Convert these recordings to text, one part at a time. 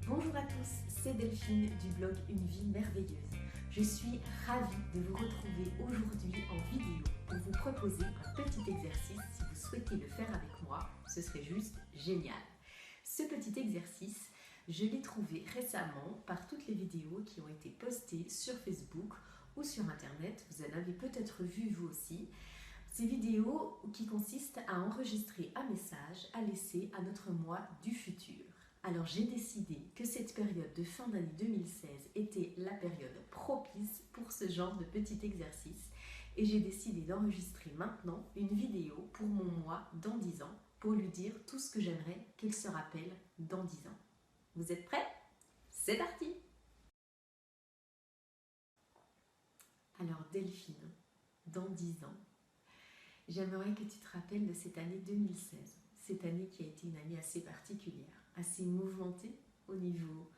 Bonjour à tous, c'est Delphine du blog Une vie merveilleuse. Je suis ravie de vous retrouver aujourd'hui en vidéo pour vous proposer un petit exercice. Si vous souhaitez le faire avec moi, ce serait juste génial. Ce petit exercice, je l'ai trouvé récemment par toutes les vidéos qui ont été postées sur Facebook ou sur Internet. Vous en avez peut-être vu vous aussi. Ces vidéos qui consistent à enregistrer un message à laisser à notre moi du futur. Alors j'ai décidé que cette période de fin d'année 2016 était la période propice pour ce genre de petit exercice et j'ai décidé d'enregistrer maintenant une vidéo pour mon moi dans 10 ans pour lui dire tout ce que j'aimerais qu'il se rappelle dans 10 ans. Vous êtes prêts? C'est parti! Alors Delphine, dans 10 ans, j'aimerais que tu te rappelles de cette année 2016, cette année qui a été une année assez particulière, assez mouvementée au niveau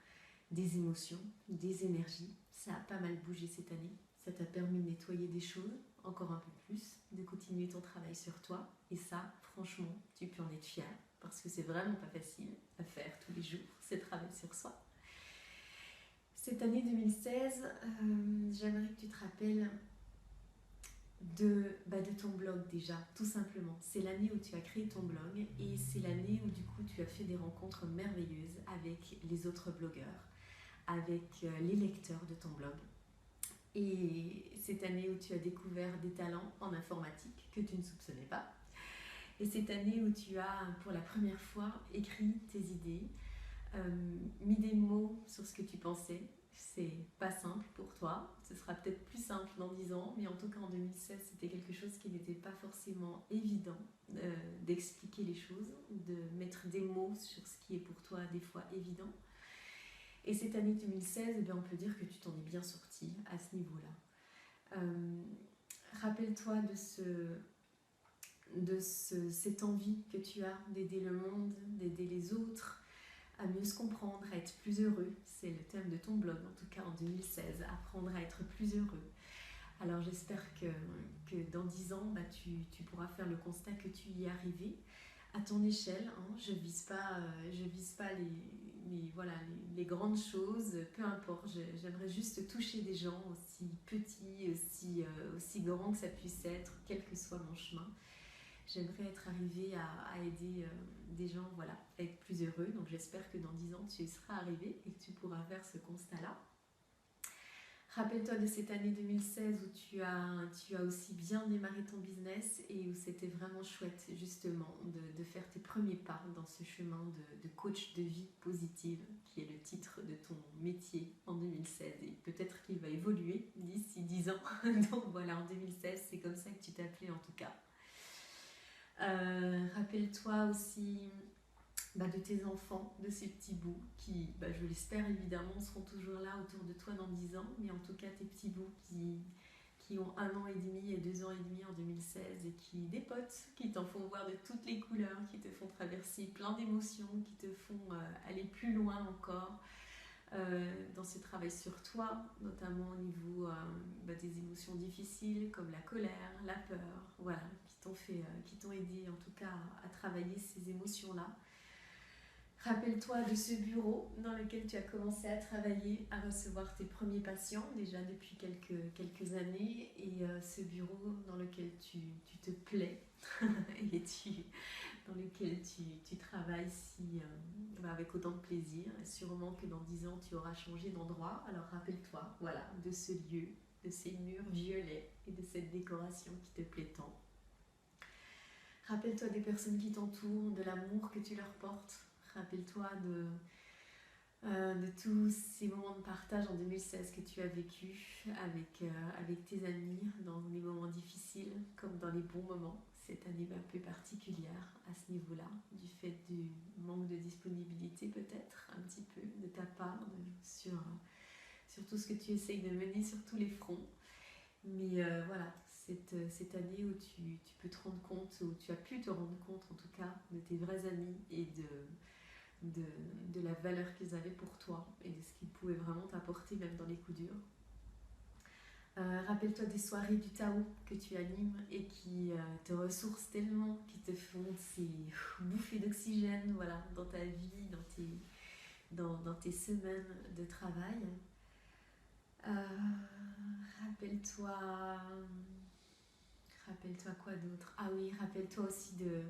des émotions, des énergies. Ça a pas mal bougé cette année, ça t'a permis de nettoyer des choses, encore un peu plus, de continuer ton travail sur toi. Et ça, franchement, tu peux en être fier, parce que c'est vraiment pas facile à faire tous les jours, ce travail sur soi. Cette année 2016, j'aimerais que tu te rappelles de ton blog déjà, tout simplement. C'est l'année où tu as créé ton blog et c'est l'année où du coup tu as fait des rencontres merveilleuses avec les autres blogueurs, avec les lecteurs de ton blog. Et cette année où tu as découvert des talents en informatique que tu ne soupçonnais pas. Et cette année où tu as pour la première fois écrit tes idées, mis des mots sur ce que tu pensais. C'est pas simple pour toi, ce sera peut-être plus simple dans 10 ans, mais en tout cas en 2016 c'était quelque chose qui n'était pas forcément évident d'expliquer les choses, de mettre des mots sur ce qui est pour toi des fois évident. Et cette année 2016, eh bien, on peut dire que tu t'en es bien sorti à ce niveau-là. Rappelle-toi de cette envie que tu as d'aider le monde, d'aider les autres, à mieux se comprendre, à être plus heureux. C'est le thème de ton blog, en tout cas en 2016, apprendre à être plus heureux. Alors j'espère que dans 10 ans, tu pourras faire le constat que tu y es arrivé à ton échelle. Hein. Je vise pas les grandes choses, peu importe. J'aimerais juste toucher des gens aussi petits, aussi grands que ça puisse être, quel que soit mon chemin. J'aimerais être arrivée à aider des gens à être plus heureux. Donc j'espère que dans 10 ans, tu y seras arrivé et que tu pourras faire ce constat-là. Rappelle-toi de cette année 2016 où tu as aussi bien démarré ton business et où c'était vraiment chouette justement de faire tes premiers pas dans ce chemin de coach de vie positive qui est le titre de ton métier en 2016 et peut-être qu'il va évoluer d'ici 10 ans. Donc voilà, en 2016, c'est comme ça que tu t'appelais en tout cas. Rappelle-toi aussi de tes enfants, de ces petits bouts qui, je l'espère évidemment, seront toujours là autour de toi dans 10 ans, mais en tout cas tes petits bouts qui ont 1 an et demi et 2 ans et demi en 2016 et qui dépotent, qui t'en font voir de toutes les couleurs, qui te font traverser plein d'émotions, qui te font aller plus loin encore dans ce travail sur toi, notamment au niveau des émotions difficiles comme la colère, la peur, voilà, qui t'ont aidé en tout cas à travailler ces émotions-là. Rappelle-toi de ce bureau dans lequel tu as commencé à travailler, à recevoir tes premiers patients déjà depuis quelques années et ce bureau dans lequel tu te plais et dans lequel tu travailles avec autant de plaisir. Et sûrement que dans 10 ans tu auras changé d'endroit. Alors rappelle-toi de ce lieu, de ces murs violets et de cette décoration qui te plaît tant. Rappelle-toi des personnes qui t'entourent, de l'amour que tu leur portes. Rappelle-toi de tous ces moments de partage en 2016 que tu as vécu avec tes amis dans les moments difficiles comme dans les bons moments. Cette année un peu particulière à ce niveau-là, du fait du manque de disponibilité peut-être, un petit peu de ta part sur tout ce que tu essayes de mener sur tous les fronts. Mais cette année où tu peux te rendre compte, où tu as pu te rendre compte en tout cas de tes vrais amis et de la valeur qu'ils avaient pour toi et de ce qu'ils pouvaient vraiment t'apporter même dans les coups durs. Rappelle-toi des soirées du Tao que tu animes et qui te ressourcent tellement, qui te font ces bouffées d'oxygène dans ta vie, dans tes semaines de travail. Rappelle-toi, rappelle-toi quoi d'autre? Ah oui, rappelle-toi aussi de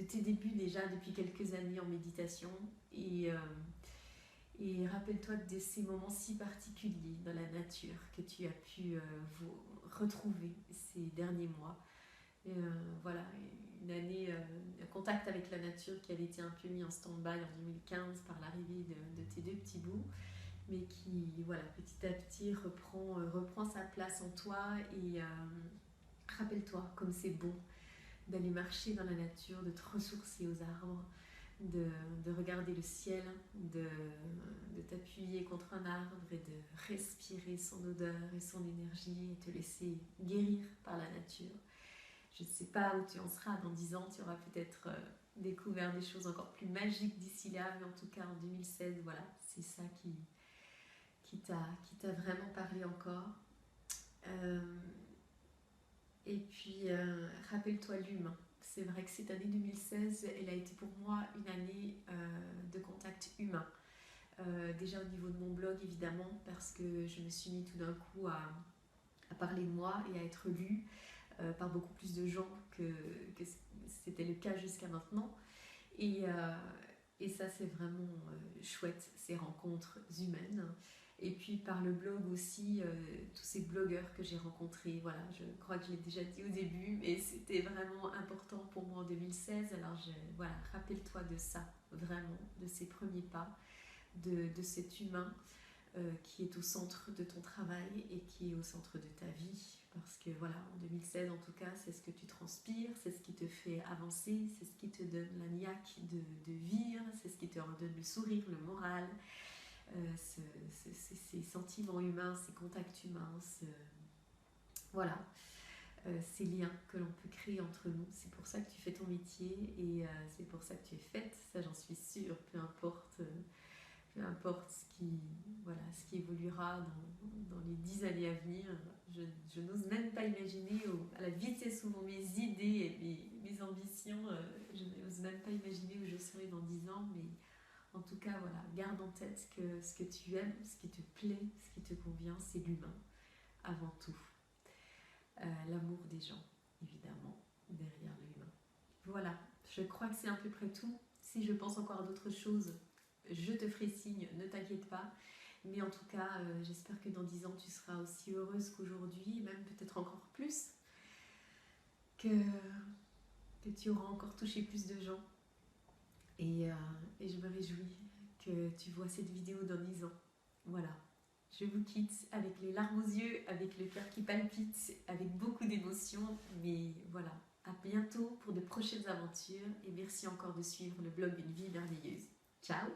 tes débuts déjà depuis quelques années en méditation et rappelle-toi de ces moments si particuliers dans la nature que tu as pu vous retrouver ces derniers mois. Voilà, une année, un contact avec la nature qui avait été un peu mis en stand-by en 2015 par l'arrivée de tes deux petits bouts, mais qui, voilà, petit à petit reprend sa place en toi et rappelle-toi comme c'est bon d'aller marcher dans la nature, de te ressourcer aux arbres, de regarder le ciel, de t'appuyer contre un arbre et de respirer son odeur et son énergie et te laisser guérir par la nature. Je ne sais pas où tu en seras dans 10 ans, tu auras peut-être découvert des choses encore plus magiques d'ici là, mais en tout cas en 2016, voilà, c'est ça qui t'a vraiment parlé encore. Euh, et puis, rappelle-toi l'humain. C'est vrai que cette année 2016, elle a été pour moi une année de contact humain. Déjà au niveau de mon blog, évidemment, parce que je me suis mis tout d'un coup à parler de moi et à être lue par beaucoup plus de gens que c'était le cas jusqu'à maintenant. Et, euh, et ça, c'est vraiment chouette, ces rencontres humaines. Et puis par le blog aussi, tous ces blogueurs que j'ai rencontrés, voilà, je crois que je l'ai déjà dit au début, mais c'était vraiment important pour moi en 2016. Alors voilà, rappelle-toi de ça, vraiment, de ces premiers pas, de cet humain qui est au centre de ton travail et qui est au centre de ta vie. Parce que voilà, en 2016 en tout cas, c'est ce que tu transpires, c'est ce qui te fait avancer, c'est ce qui te donne la niaque de vivre, c'est ce qui te redonne le sourire, le moral, ces sentiments humains, ces contacts humains, voilà, ces liens que l'on peut créer entre nous. C'est pour ça que tu fais ton métier et c'est pour ça que tu es faite, ça j'en suis sûre, peu importe ce qui évoluera dans les 10 années à venir. Je n'ose même pas imaginer, à la vitesse où vont mes idées et mes ambitions, je n'ose même pas imaginer où je serai dans 10 ans, mais en tout cas, voilà, garde en tête que ce que tu aimes, ce qui te plaît, ce qui te convient, c'est l'humain, avant tout. L'amour des gens, évidemment, derrière l'humain. Voilà, je crois que c'est à peu près tout. Si je pense encore à d'autres choses, je te ferai signe, ne t'inquiète pas. Mais en tout cas, j'espère que dans 10 ans, tu seras aussi heureuse qu'aujourd'hui, même peut-être encore plus, que, que tu auras encore touché plus de gens. Et je me réjouis que tu vois cette vidéo dans 10 ans. Voilà. Je vous quitte avec les larmes aux yeux, avec le cœur qui palpite, avec beaucoup d'émotions. Mais voilà, à bientôt pour de prochaines aventures. Et merci encore de suivre le blog Une vie merveilleuse. Ciao!